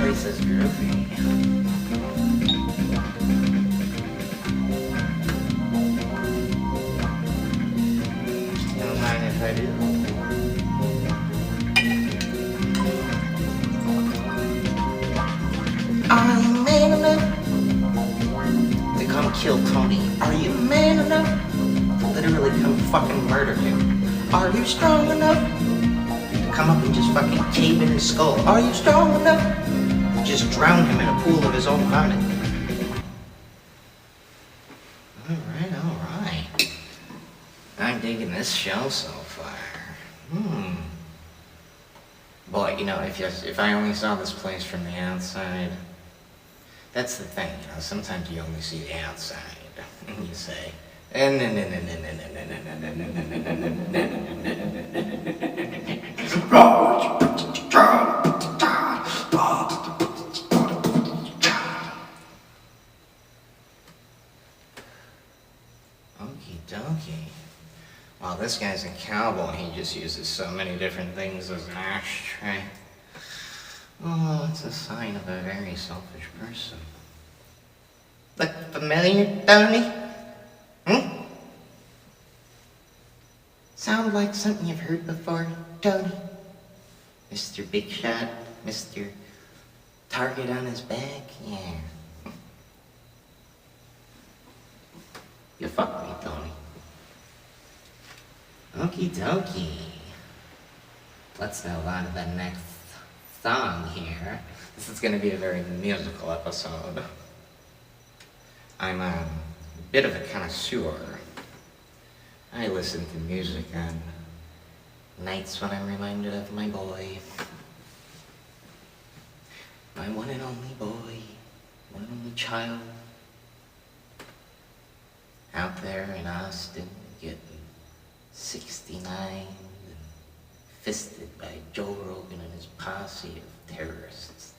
place is groovy. Don't mind if I do. Are you man enough to come kill Tony? Are you man enough to literally come fucking murder him? Are you strong enough to come up and just fucking cave in his skull? Are you strong enough to just drown him in a pool of his own vomit? Alright. I'm digging this show so far. Boy, you know, if I only saw this place from the outside, that's the thing, you know, sometimes you only see the outside, and you say, okie dokie. Well, this guy's a cowboy, he just uses so many different things as an ashtray. Oh, it's a sign of a very selfish person. Look familiar, Tony? Sound like something you've heard before, Tony? Mr. Big Shot? Mr. Target on his back? Yeah. You fucked me, Tony. Okie dokie. Let's move on to the next song here. This is going to be a very musical episode. I'm a bit of a connoisseur. I listen to music on nights when I'm reminded of my boy. My one and only boy, one and only child. Out there in Austin, getting 69 and fisted by Joe Rogan and his posse of terrorists.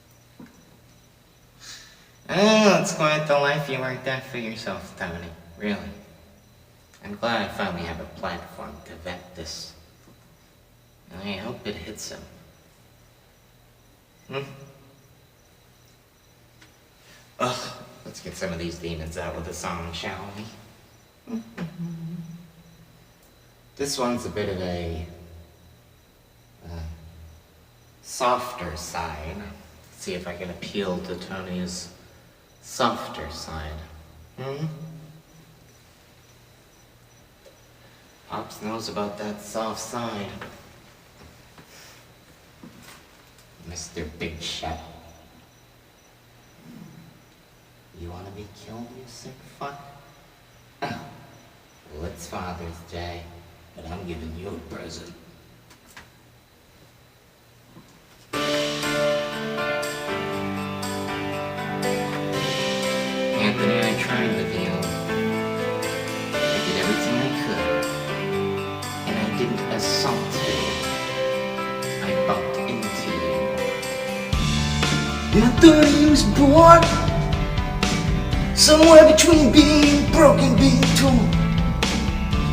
Oh, it's quite the life you worked out for yourself, Tony. Really. I'm glad I finally have a platform to vent this. I hope it hits him. Ugh, let's get some of these demons out with a song, shall we? This one's a bit of a softer side. Let's see if I can appeal to Tony's softer side. Pops knows about that soft side. Mr. Big Shot. You wanna be killed, you sick fuck? Well, it's Father's Day, but I'm giving you a present. Anthony, I tried with you. I did everything I could. And I didn't assault you. I bumped into you. Anthony was born somewhere between being broke and being torn.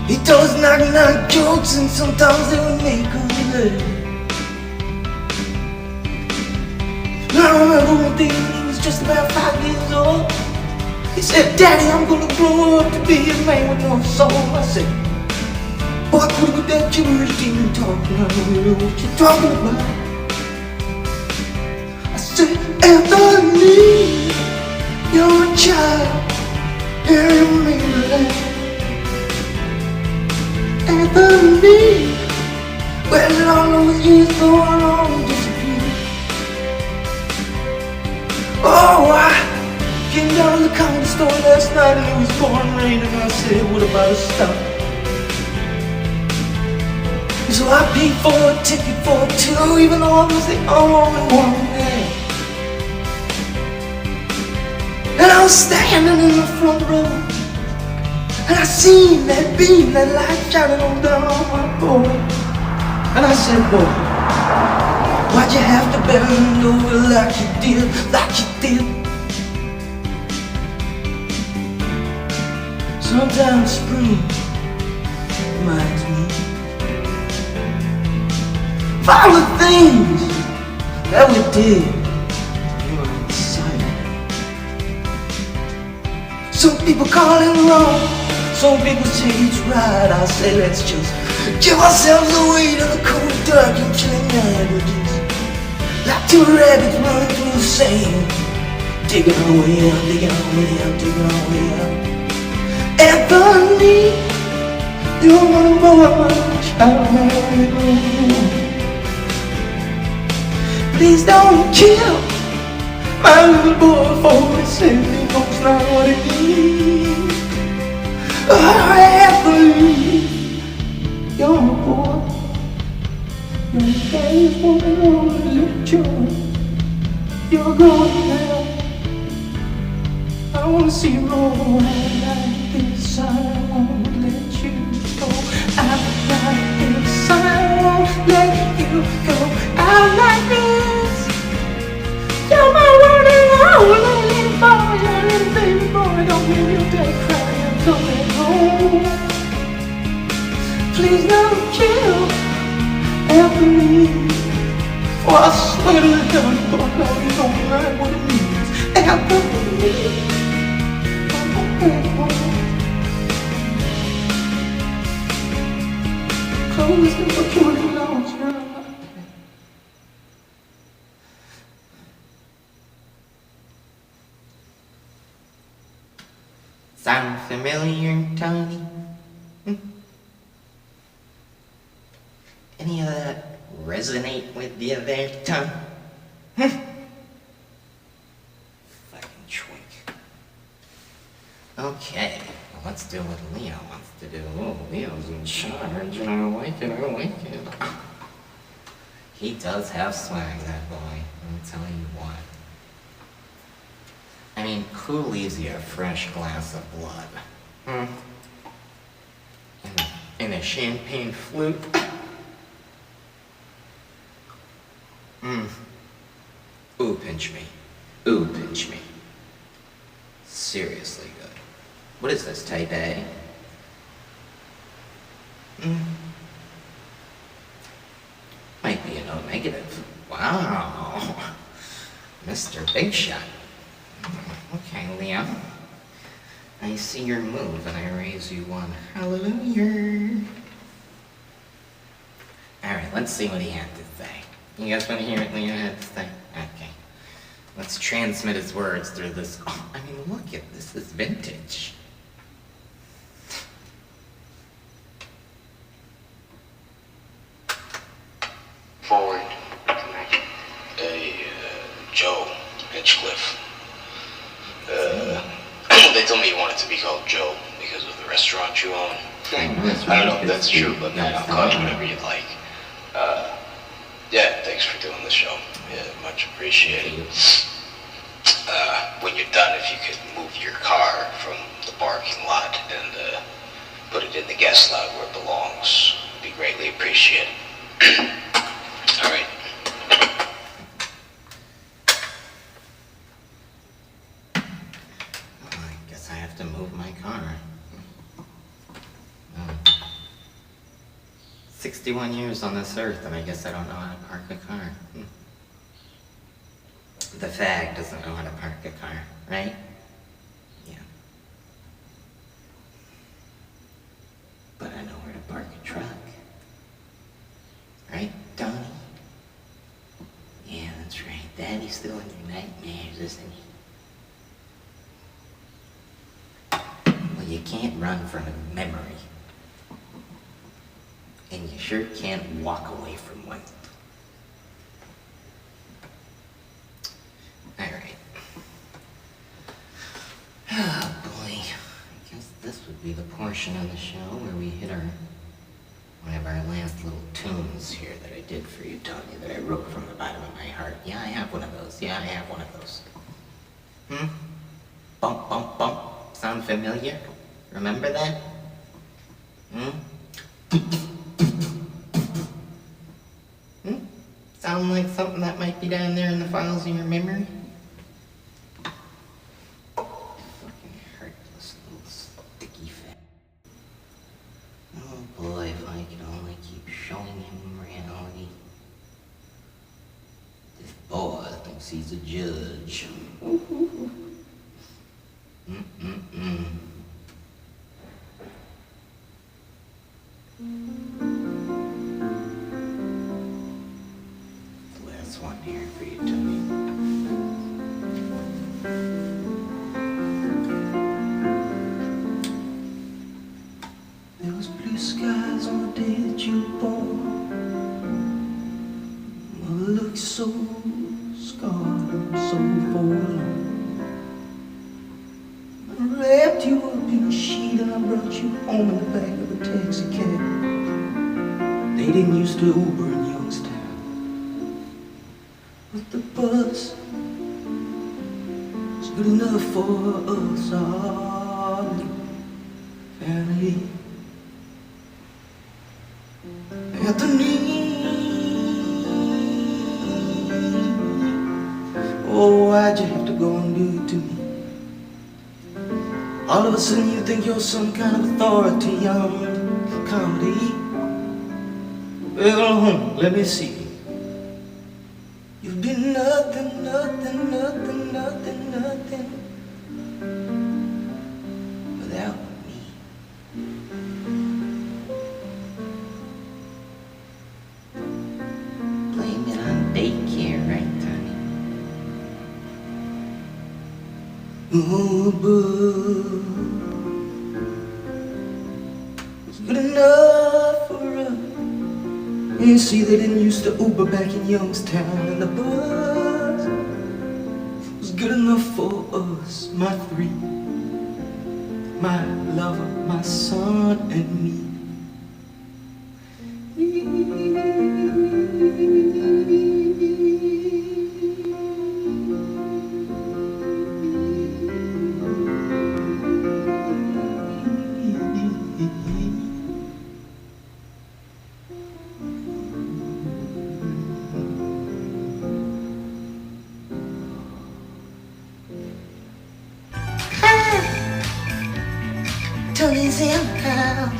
He told us knock-knock jokes and sometimes they would make us laugh. I remember one day when he was just about 5 years old. He said, Daddy, I'm gonna grow up to be a man with no soul. I said, boy, quit with that gibberish demon talking. I don't really know what you're talking about. I said, Anthony, you're a child, you're in Maryland. Anthony, well, all those years going on disappear. Oh, I came down to the comedy store last night and it was pouring rain and I said, what about a stop? So I paid for a ticket for two, even though I was the only one there. And I was standing in the front row, and I seen that beam, that light shining on down on my boy. And I said, boy, why'd you have to bend over like you did, like you did? Sometimes spring reminds me of all the things that we did in Some people call it wrong, some people say it's right. I say let's just give ourselves away to the cold, dark, and chilling night. We're just like two rabbits running through the sand, digging our way out, digging our way out, digging our way out. Anthony, you're my boy, child, please don't kill my little boy for me, say he knows not what it means. Oh, Anthony, you're my boy. Your face won't let you. You're going now. I wanna see you roll like this. I won't let you go. I'm like this. I won't let you go. I'm like this. You're my one and only boy. You're little baby boy. Don't make your dad cry. I'm coming home. Please don't kill Anthony, for I swear to God, but I know you don't like what it means. Anthony, close the book, you ain't lost your life. Sound familiar, Tony? Any of that resonate with you there, Tony? Fucking twink. Okay, well, let's do what Leo wants to do. Oh, Leo's in charge, and I like it, I like it. He does have swag, that boy. I'll tell you what. I mean, who leaves you a fresh glass of blood? And a champagne flute? Ooh, pinch me. Ooh, pinch me. Seriously good. What is this, type A? Might be an O negative. Wow. Mr. Big Shot. Okay, Leo. I see your move and I raise you one. Hallelujah. Alright, let's see what he had to say. You guys want to hear what Leo had to say? Okay. Let's transmit his words through this. Oh, I mean, look at this. This is vintage. Forward. Hey, Joe, Hinchcliffe. They told me you wanted to be called Joe because of the restaurant you own. I don't know if that's true, but man, I'll call you whatever you'd like. Yeah, thanks for doing the show. Yeah, much appreciated. When you're done, if you could move your car from the parking lot and put it in the guest lot where it belongs, it'd be greatly appreciated. All right. Well, I guess I have to move my car. 61 years on this earth, and I guess I don't know how to park a car. The fag doesn't know how to park a car, right? Yeah. But I know where to park a truck. Right, Donnie? Yeah, that's right. Daddy's still in your nightmares, isn't he? Well, you can't run from a memory. And you sure can't walk away from one. Alright. Oh boy. I guess this would be the portion of the show where we hit one of our last little tunes here that I did for you, Tony, that I wrote from the bottom of my heart. Yeah, I have one of those. Yeah, I have one of those. Bump, bump, bump. Sound familiar? Remember that? Sound like something that might be down there in the files in your memory? Fucking heartless little sticky fat. Oh boy, if I could only keep showing him reality. This boy thinks he's a judge. here for you, Tony. There was blue skies on the day that you were born. Mother looked so scarred and so forlorn. I wrapped you up in a sheet and I brought you home in the back of a taxi cab. They didn't used to Uber in Youngstown, but the bus was good enough for us, our little family. Anthony, oh, why'd you have to go and do it to me? All of a sudden you think you're some kind of authority on comedy. Well, let me see. You've been nothing, nothing, nothing, nothing, nothing without me. Blame it on daycare, right, Tony? Oh, but it's good enough for us. You see, they didn't used to Uber back in Youngstown, and the bus was good enough for us, my three, my lover, my son, and me. Tony's in the house,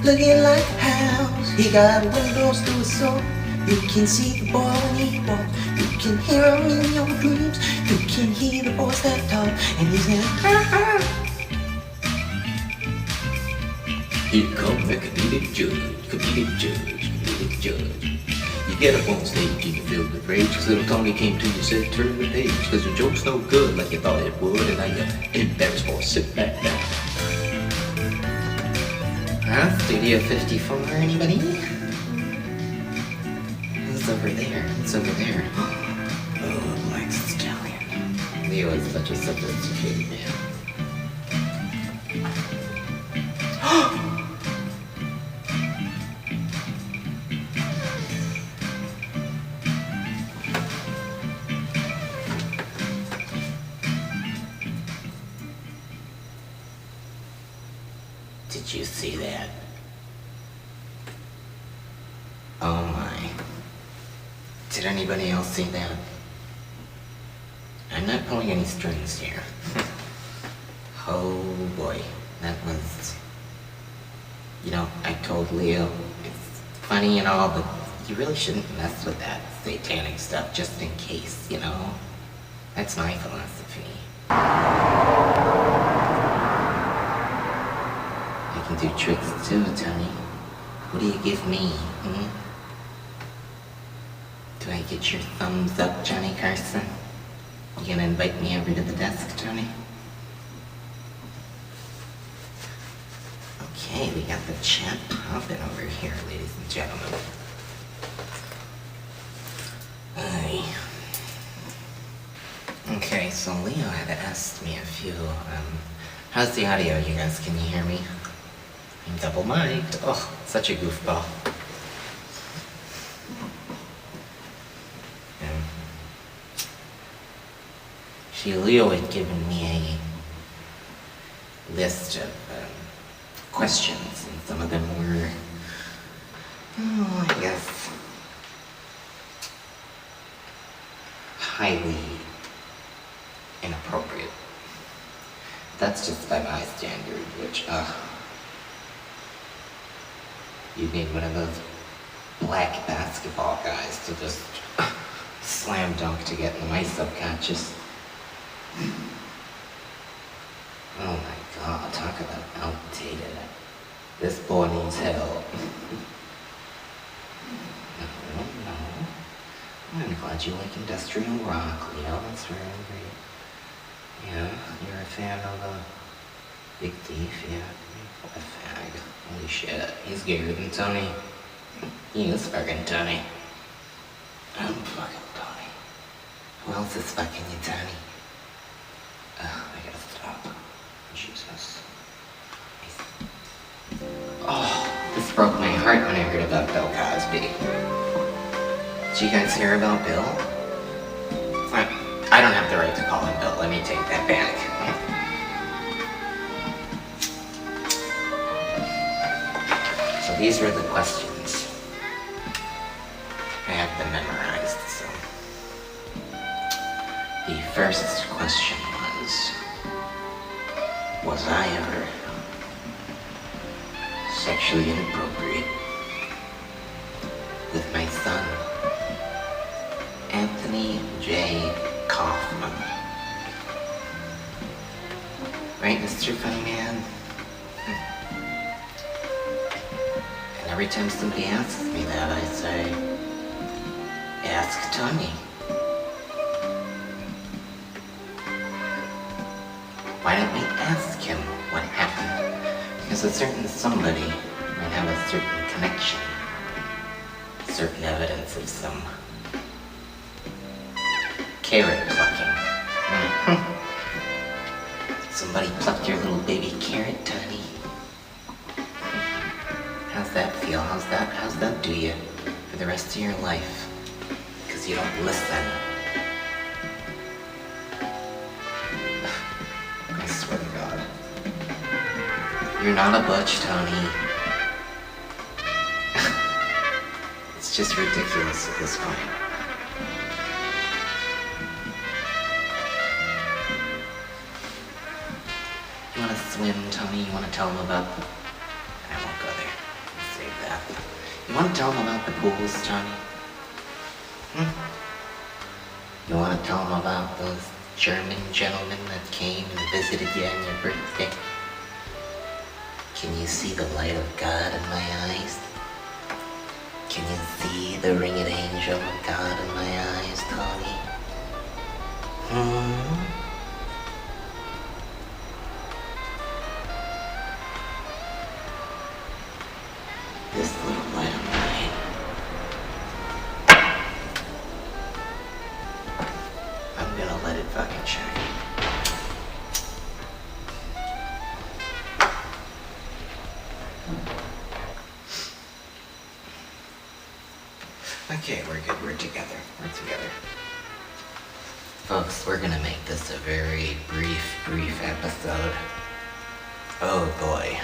looking like a house. He got windows to his soul. You can see the boy when he walks. You can hear him in your dreams. You can hear the voice that talk. And he's in Here comes the comedic judge, comedic judge, comedic judge. You get up on stage and you feel the rage, cause little Tony came to you and said turn the page, cause your joke's no good like you thought it would, and now you're embarrassed for sit back down. Studio 54, anybody? Who's over there? It's over there. Oh, Black Stallion. Leo is such a sophisticated man. Did you see that? Oh my. Did anybody else see that? I'm not pulling any strings here. Oh boy, that was... You know, I told Leo, it's funny and all, but you really shouldn't mess with that satanic stuff just in case, you know? That's my philosophy. I can do tricks too, Tony. What do you give me, Do I get your thumbs up, Johnny Carson? You gonna invite me over to the desk, Tony? Okay, we got the chat popping over here, ladies and gentlemen. Aye. Okay, so Leo had asked me a few, how's the audio, you guys? Can you hear me? I'm double mic'd. Oh, such a goofball. Leo had given me a list of questions, and some of them were, I guess, highly inappropriate. That's just by my standard, which, you need one of those black basketball guys to just slam dunk to get into my subconscious. Oh my god, talk about outdated. This boy needs help. No. you like industrial rock, Leo. That's very great. Yeah, you're a fan of Big Thief, yeah. What a fag. Holy shit. He's gayer than Tony. He is fucking Tony. I'm fucking Tony. Who else is fucking you, Tony? I gotta stop. Jesus. Oh, this broke my heart when I heard about Bill Cosby. Did you guys hear about Bill? I don't have the right to call him Bill. Let me take that back. So these were the questions. I have them memorized, so. The first question was I ever sexually inappropriate with my son, Anthony J. Kaufman? Right, Mr. Funny Man? And every time somebody asks me that, I say, ask Tony. Why don't we ask him what happened? Because a certain somebody might have a certain connection, certain evidence of some carrot plucking. Somebody plucked your little baby carrot, Tony. How's that feel? How's that do you for the rest of your life? Because you don't listen. I swear to God. You're not a butch, Tony. It's just ridiculous at this point. You want to swim, Tony? You want to tell them about... I won't go there. Save that. You want to tell them about the pools, Tony? You want to tell them about those German gentlemen that came and visited you on your birthday? Can you see the light of God in my eyes? Can you see the ringed angel of God in my eyes, Tony? This little light of mine. I'm gonna let it fucking shine. Okay, we're good. We're together. Folks, we're gonna make this a very brief episode. Oh boy.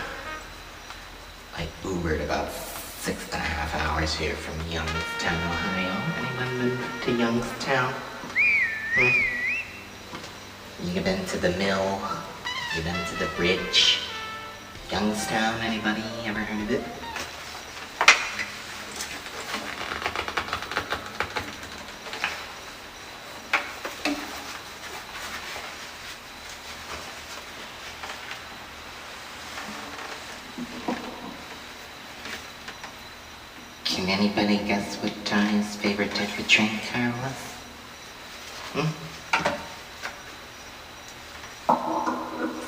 I Ubered about 6.5 hours here from Youngstown, Ohio. Anyone moved to Youngstown? You been to the mill? You been to the bridge? Youngstown, anybody? Ever heard of it? Can anybody guess what Tony's favorite type of train car was?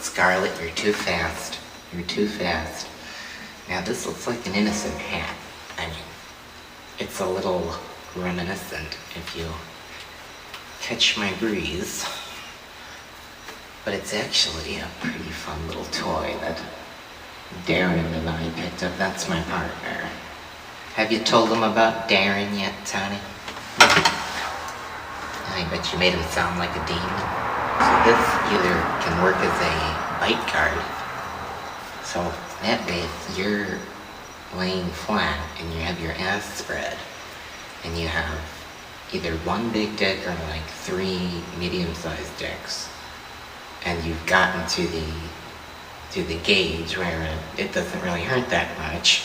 Scarlet, you're too fast. Now this looks like an innocent hat. I mean, it's a little reminiscent if you catch my breeze. But it's actually a pretty fun little toy that Darren and I picked up. That's my partner. Have you told him about Darren yet, Tony? I bet you made him sound like a demon. So this either can work as a bite card. So that way if you're laying flat and you have your ass spread and you have either one big dick or like 3 medium-sized dicks and you've gotten to the gauge where it doesn't really hurt that much,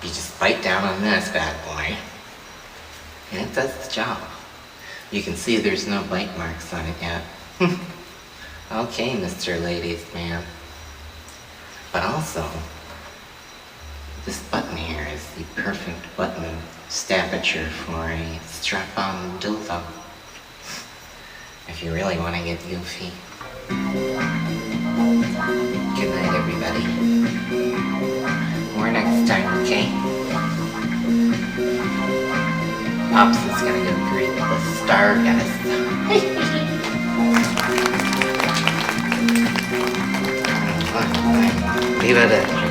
you just bite down on this bad boy, and it does the job. You can see there's no bite marks on it yet. Okay, Mr. Ladies Man. But also, this button here is the perfect button stature for a strap-on dildo. If you really want to get goofy. Good night, everybody. More next time, okay? Pops is gonna go greet the star guest. Leave it at